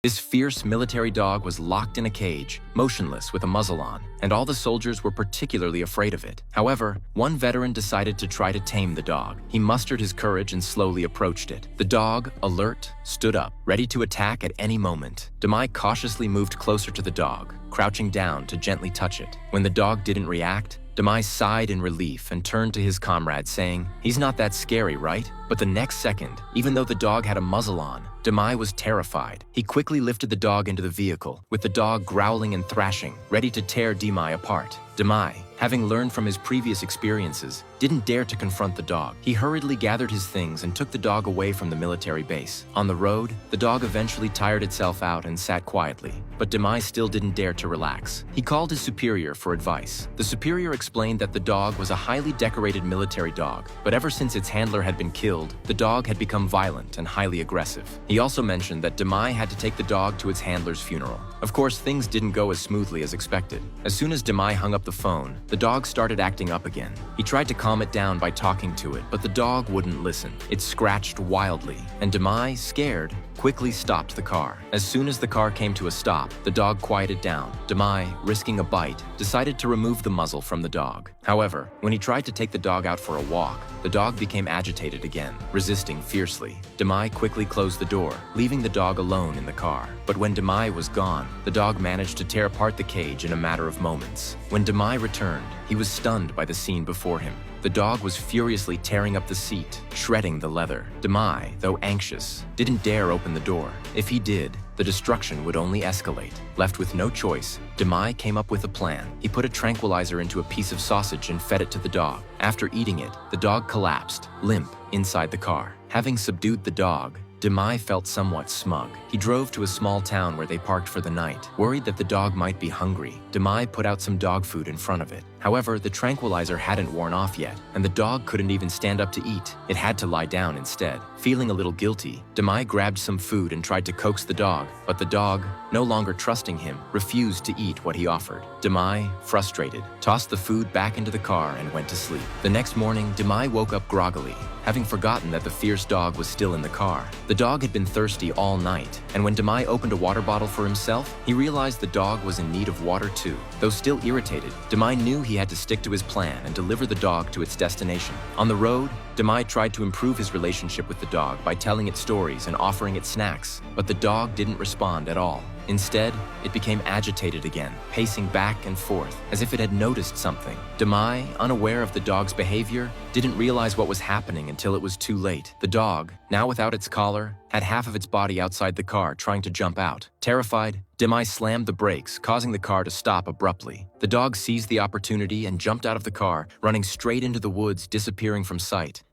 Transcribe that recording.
This fierce military dog was locked in a cage, motionless with a muzzle on, and all the soldiers were particularly afraid of it. However, one veteran decided to try to tame the dog. He mustered his courage and slowly approached it. The dog, alert, stood up, ready to attack at any moment. Demai cautiously moved closer to the dog, crouching down to gently touch it. When the dog didn't react, Demai sighed in relief and turned to his comrade, saying, "He's not that scary, right?" But the next second, even though the dog had a muzzle on, Demai was terrified. He quickly lifted the dog into the vehicle, with the dog growling and thrashing, ready to tear Demai apart. Demai, having learned from his previous experiences, didn't dare to confront the dog. He hurriedly gathered his things and took the dog away from the military base. On the road, the dog eventually tired itself out and sat quietly, but Demai still didn't dare to relax. He called his superior for advice. The superior explained that the dog was a highly decorated military dog, but ever since its handler had been killed, the dog had become violent and highly aggressive. He also mentioned that Demai had to take the dog to its handler's funeral. Of course, things didn't go as smoothly as expected. As soon as Demai hung up the phone, the dog started acting up again. He tried to calm it down by talking to it, but the dog wouldn't listen. It scratched wildly, and Demai, scared, quickly stopped the car. As soon as the car came to a stop, the dog quieted down. Demai, risking a bite, decided to remove the muzzle from the dog. However, when he tried to take the dog out for a walk, the dog became agitated again, resisting fiercely. Demai quickly closed the door, leaving the dog alone in the car. But when Demai was gone, the dog managed to tear apart the cage in a matter of moments. When Demai returned, he was stunned by the scene before him. The dog was furiously tearing up the seat, shredding the leather. Demai, though anxious, didn't dare open the door. If he did, the destruction would only escalate. Left with no choice, Demai came up with a plan. He put a tranquilizer into a piece of sausage and fed it to the dog. After eating it, the dog collapsed, limp, inside the car. Having subdued the dog, Demai felt somewhat smug. He drove to a small town where they parked for the night. Worried that the dog might be hungry, Demai put out some dog food in front of it. However, the tranquilizer hadn't worn off yet, and the dog couldn't even stand up to eat. It had to lie down instead. Feeling a little guilty, Demai grabbed some food and tried to coax the dog, but the dog, no longer trusting him, refused to eat what he offered. Demai, frustrated, tossed the food back into the car and went to sleep. The next morning, Demai woke up groggily, having forgotten that the fierce dog was still in the car. The dog had been thirsty all night, and when Demai opened a water bottle for himself, he realized the dog was in need of water too. Though still irritated, Demai knew he had to stick to his plan and deliver the dog to its destination. On the road, Demai tried to improve his relationship with the dog by telling it stories and offering it snacks, but the dog didn't respond at all. Instead, it became agitated again, pacing back and forth, as if it had noticed something. Demai, unaware of the dog's behavior, didn't realize what was happening until it was too late. The dog, now without its collar, had half of its body outside the car trying to jump out. Terrified, Demai slammed the brakes, causing the car to stop abruptly. The dog seized the opportunity and jumped out of the car, running straight into the woods, disappearing from sight.